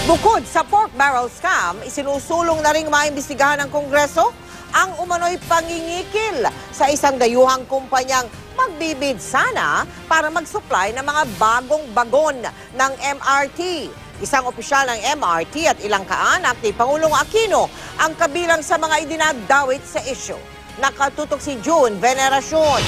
Bukod sa pork barrel scam, isinusulong na ring maimbestigahan ng Kongreso ang umano'y pangingikil sa isang dayuhang kumpanyang magbibid sana para mag-supply ng mga bagong bagon ng MRT. Isang opisyal ng MRT at ilang kaanak ni Pangulong Aquino ang kabilang sa mga idinadawit sa issue. Nakatutok si June Veneracion.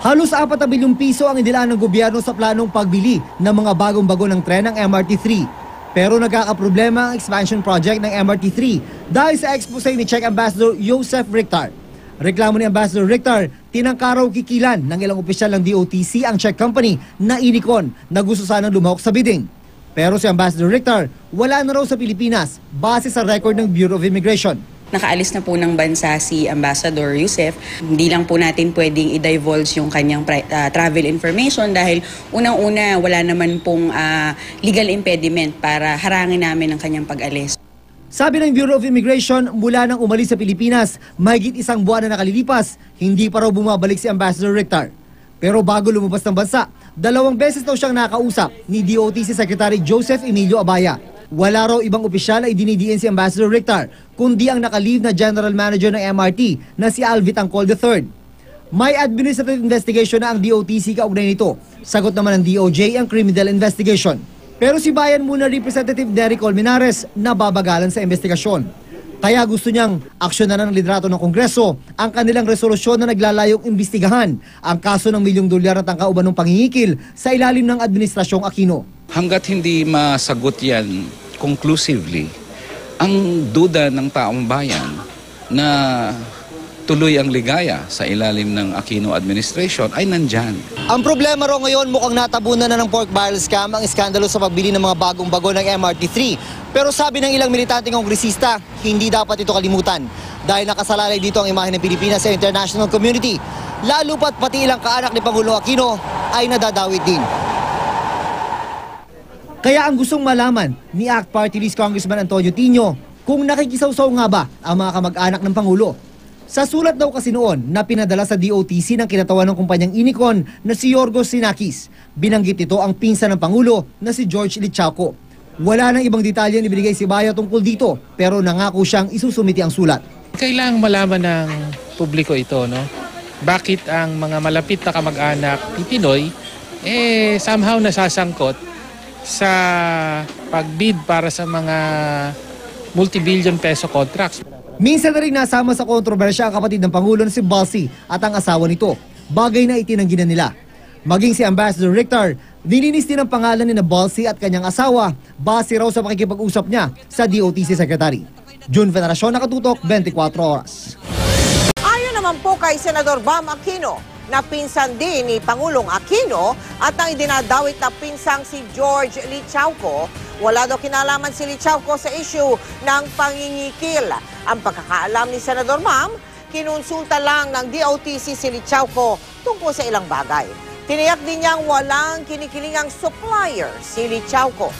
Halos 4 bilyong piso ang inilaan ng gobyerno sa planong pagbili ng mga bagong bagon ng tren ng MRT-3. Pero nagkakaproblema ang expansion project ng MRT-3 dahil sa expose ni Czech Ambassador Joseph Richter. Reklamo ni Ambassador Richter, tinangka raw kikilan ng ilang opisyal ng DOTC ang Czech company na Inicon na gusto sanang lumahok sa bidding. Pero si Ambassador Richter wala na raw sa Pilipinas base sa record ng Bureau of Immigration. Nakaalis na po ng bansa si Ambassador Joseph. Hindi lang po natin pwedeng i-divulge yung kanyang travel information dahil unang-una wala naman pong legal impediment para harangin namin ang kanyang pag-alis. Sabi ng Bureau of Immigration, mula nang umalis sa Pilipinas, mahigit 1 buwan na nakalilipas, hindi pa raw bumabalik si Ambassador Richter. Pero bago lumabas ng bansa, 2 beses daw siyang nakausap ni DOTC Secretary Joseph Emilio Abaya. Wala raw ibang opisyal ay dinidiin si Ambassador Richter, kundi ang nakalive na General Manager ng MRT na si Alvit Angcol III. May administrative investigation na ang DOTC kaugnay nito. Sagot naman ng DOJ ang criminal investigation. Pero si Bayan Muna Representative Derek Colmenares nababagalan sa investigasyon. Kaya gusto niyang aksyonan ng liderato ng Kongreso ang kanilang resolusyon na naglalayong imbestigahan ang kaso ng $1 milyong na tangkauban ng pangingikil sa ilalim ng Administrasyong Aquino. Hanggat hindi masagot yan conclusively, ang duda ng taong bayan na tuloy ang ligaya sa ilalim ng Aquino administration ay nandyan. Ang problema raw ngayon, mukhang natabunan na ng pork barrel scam ang iskandalo sa pagbili ng mga bagong bagon ng MRT-3. Pero sabi ng ilang militanteng kongresista, hindi dapat ito kalimutan dahil nakasalalay dito ang imahe ng Pilipinas sa international community. Lalo pat pati ilang kaanak ni Pangulong Aquino ay nadadawit din. Kaya ang gustong malaman ni ACT Party List Congressman Antonio Tino kung nakikisawsaw nga ba ang mga kamag-anak ng Pangulo. Sa sulat daw kasi noon na pinadala sa DOTC ng kinatawan ng kumpanyang Inicon na si Yorgos Sinakis, binanggit ito ang pinsan ng Pangulo na si George Lichauco. Wala nang ibang detalye na ibinigay si Baya tungkol dito pero nangako siyang isusumiti ang sulat. Kailangang malaman ng publiko ito, no? Bakit ang mga malapit na kamag-anak ni Pinoy somehow nasasangkot sa pagbid para sa mga multi-billion peso contracts. Minsan na rin nasama sa kontrobersya ang kapatid ng Pangulo na si Balsi at ang asawa nito. Bagay na itinanggi na nila. Maging si Ambassador Richter, nilinis din ang pangalan ni Balsi at kanyang asawa base raw sa pakikipag-usap niya sa DOTC Secretary. June Veneracion, Nakatutok, 24 Oras. Ayon naman po kay Senador Bam Aquino, na pinsan din ni Pangulong Aquino at ang idinadawit na pinsang si George Lichauco, wala daw kinalaman si Lichauco sa issue ng pangingikil. Ang pagkakaalam ni Senador Bam, kinonsulta lang ng DOTC si Lichauco tungkol sa ilang bagay. Tiniyak din niyang walang kinikilingang supplier si Lichauco.